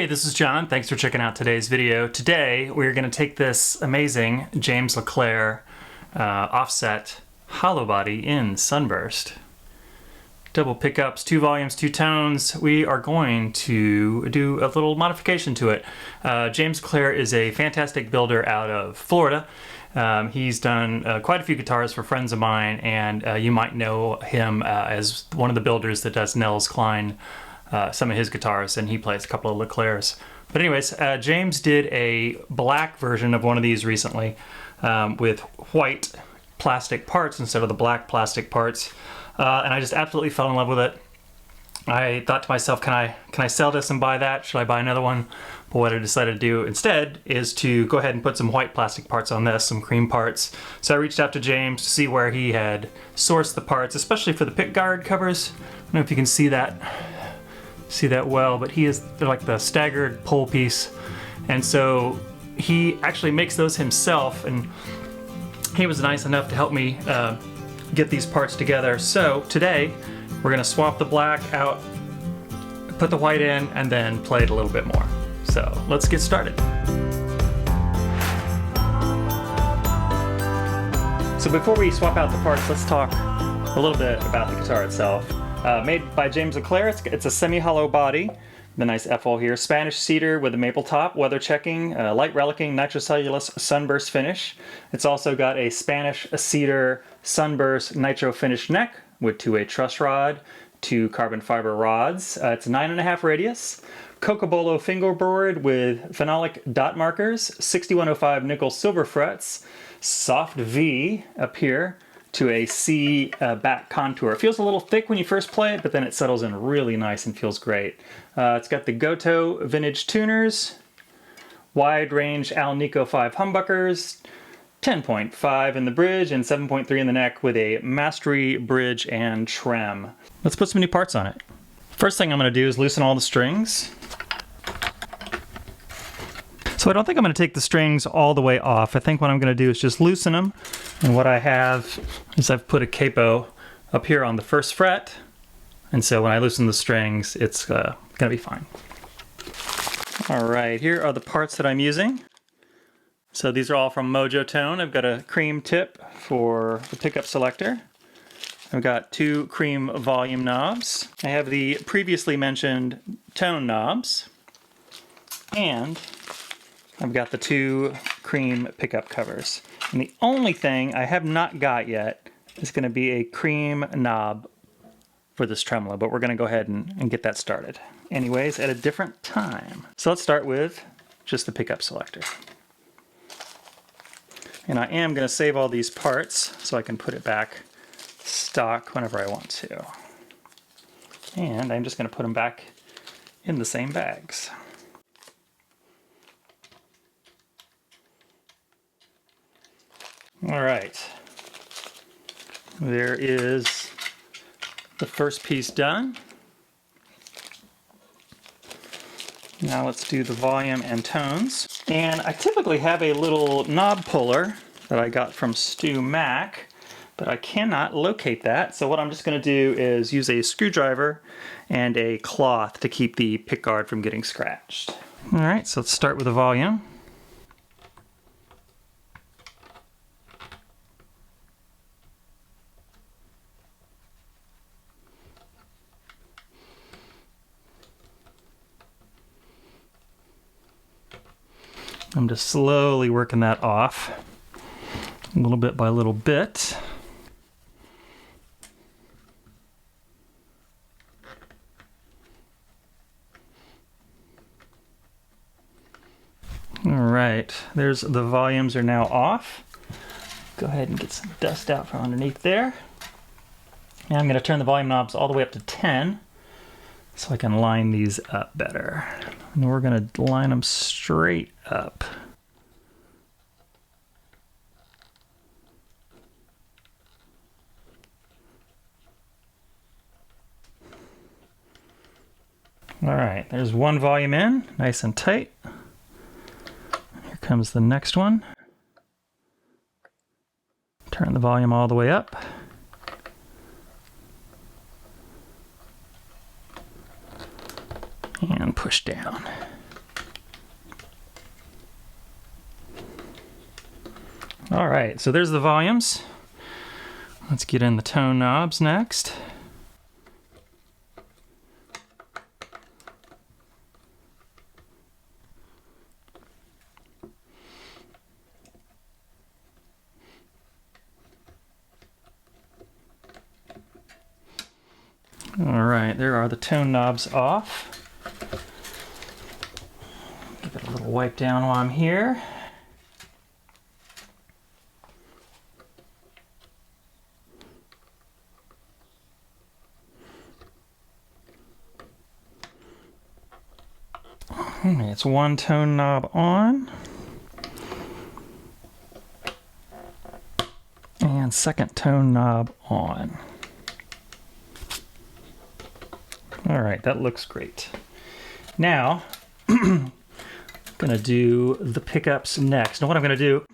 Hey, this is John. Thanks for checking out today's video. Today, we're going to take this amazing James LeClair offset hollow body in Sunburst. Double pickups, 2 volumes, 2 tones. We are going to do a little modification to it. James LeClair is a fantastic builder out of Florida. He's done quite a few guitars for friends of mine, and you might know him as one of the builders that does Nels Cline some of his guitars, and he plays a couple of LeClairs. But anyways, James did a black version of one of these recently with white plastic parts instead of the black plastic parts, and I just absolutely fell in love with it. I thought to myself, can I sell this and buy that? Should I buy another one? But what I decided to do instead is to go ahead and put some white plastic parts on this, some cream parts. So I reached out to James to see where he had sourced the parts, especially for the pick guard covers. I don't know if you can see that well, but they're like the staggered pole piece, and so he actually makes those himself, and he was nice enough to help me get these parts together. So today we're gonna swap the black out, put the white in, and then play it a little bit more. So let's get started. So before we swap out the parts, let's talk a little bit about the guitar itself. Made by James LeClair, it's a semi-hollow body, the nice F-hole here, Spanish cedar with a maple top, weather checking, light relicking, nitrocellulose sunburst finish. It's also got a Spanish cedar sunburst nitro finish neck with 2-way truss rod, 2 carbon fiber rods. It's 9.5 radius, Cocobolo fingerboard with phenolic dot markers, 6105 nickel silver frets, soft V up here, to a C back contour. It feels a little thick when you first play it, but then it settles in really nice and feels great. It's got the Goto vintage tuners, wide range Alnico 5 humbuckers, 10.5 in the bridge and 7.3 in the neck with a Mastery bridge and trem. Let's put some new parts on it. First thing I'm going to do is loosen all the strings. So I don't think I'm going to take the strings all the way off. I think what I'm going to do is just loosen them. And what I have is I've put a capo up here on the 1st fret. And so when I loosen the strings, it's going to be fine. All right, here are the parts that I'm using. So these are all from Mojotone. I've got a cream tip for the pickup selector. I've got 2 cream volume knobs. I have the previously mentioned tone knobs. And I've got the 2 cream pickup covers. And the only thing I have not got yet is going to be a cream knob for this tremolo, but we're going to go ahead and get that started. Anyways, at a different time. So let's start with just the pickup selector. And I am going to save all these parts so I can put it back stock whenever I want to. And I'm just going to put them back in the same bags. All right, there is the first piece done. Now let's do the volume and tones. And I typically have a little knob puller that I got from Stu Mac, but I cannot locate that. So what I'm just going to do is use a screwdriver and a cloth to keep the pickguard from getting scratched. All right, so let's start with the volume. I'm just slowly working that off, a little bit by little bit. All right, there's the volumes are now off. Go ahead and get some dust out from underneath there. And I'm going to turn the volume knobs all the way up to 10 so I can line these up better. And we're going to line them straight up. All right, there's one volume in, nice and tight. Here comes the next one. Turn the volume all the way up. and push down. All right, so there's the volumes. Let's get in the tone knobs next. All right, there are the tone knobs off. Give it a little wipe down while I'm here. Okay, it's one tone knob on. And second tone knob on. All right, that looks great. Now, I'm gonna do the pickups next. Now what I'm gonna do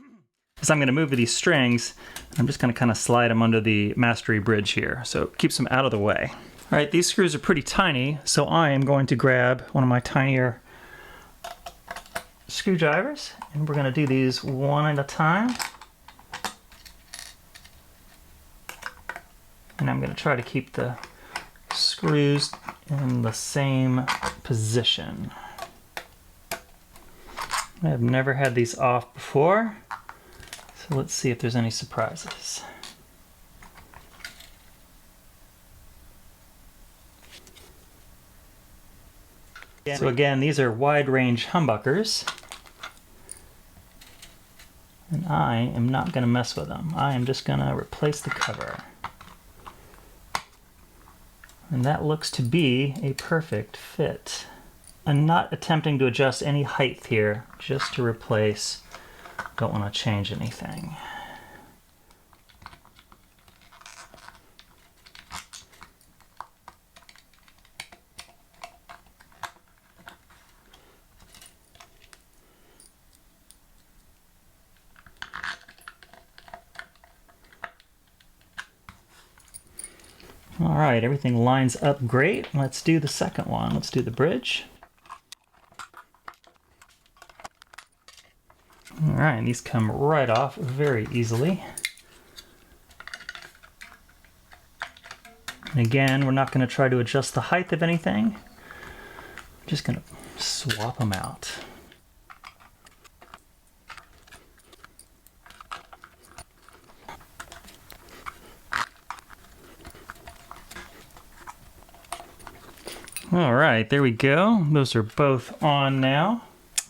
is I'm gonna move these strings. I'm just gonna kind of slide them under the mastery bridge here, so it keeps them out of the way. All right, these screws are pretty tiny, so I am going to grab one of my tinier screwdrivers, and we're gonna do these one at a time. And I'm gonna try to keep the screws in the same position. I have never had these off before, so let's see if there's any surprises. So again, these are wide range humbuckers, and I am not going to mess with them. I am just going to replace the cover. And that looks to be a perfect fit. I'm not attempting to adjust any height here, just to replace. Don't want to change anything. All right, everything lines up great. Let's do the second one. Let's do the bridge. All right, and these come right off very easily. And again, we're not going to try to adjust the height of anything. I'm just going to swap them out. All right, there we go. Those are both on now.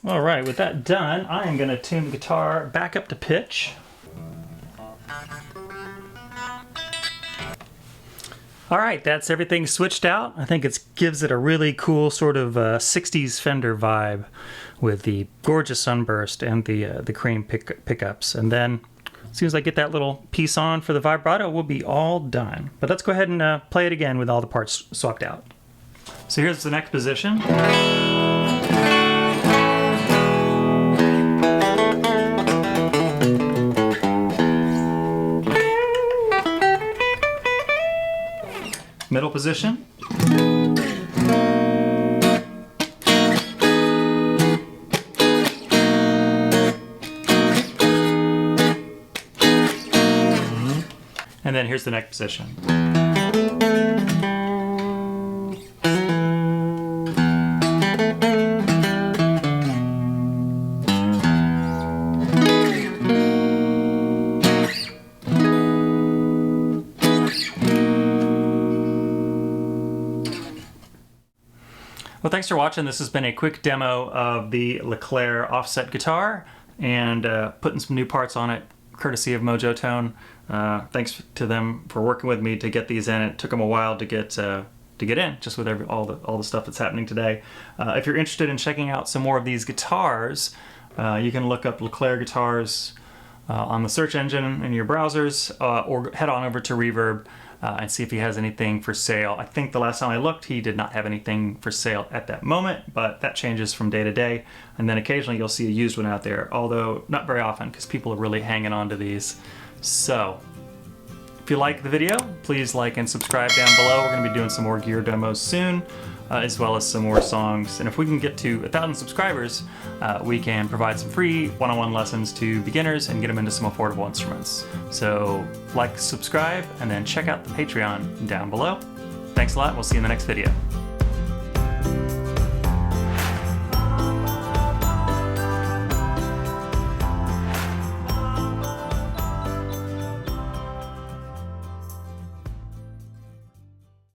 All right, with that done, I am going to tune the guitar back up to pitch. All right, that's everything switched out. I think it gives it a really cool sort of 60s Fender vibe with the gorgeous sunburst and the cream pickups. And then as soon as I get that little piece on for the vibrato, we'll be all done. But let's go ahead and play it again with all the parts swapped out. So here's the next position. Middle position. And then here's the neck position. Well, thanks for watching. This has been a quick demo of the LeClair offset guitar and putting some new parts on it, courtesy of Mojotone. Thanks to them for working with me to get these in. It took them a while to get in, just with all the stuff that's happening today. If you're interested in checking out some more of these guitars, you can look up LeClair guitars on the search engine in your browsers, or head on over to Reverb and see if he has anything for sale. I think the last time I looked, he did not have anything for sale at that moment, but that changes from day to day. And then occasionally you'll see a used one out there, although not very often because people are really hanging on to these. So if you like the video, please like and subscribe down below. We're going to be doing some more gear demos soon. as well as some more songs. And if we can get to 1,000 subscribers, we can provide some free one-on-one lessons to beginners and get them into some affordable instruments. So like, subscribe, and then check out the Patreon down below. Thanks a lot. We'll see you in the next video.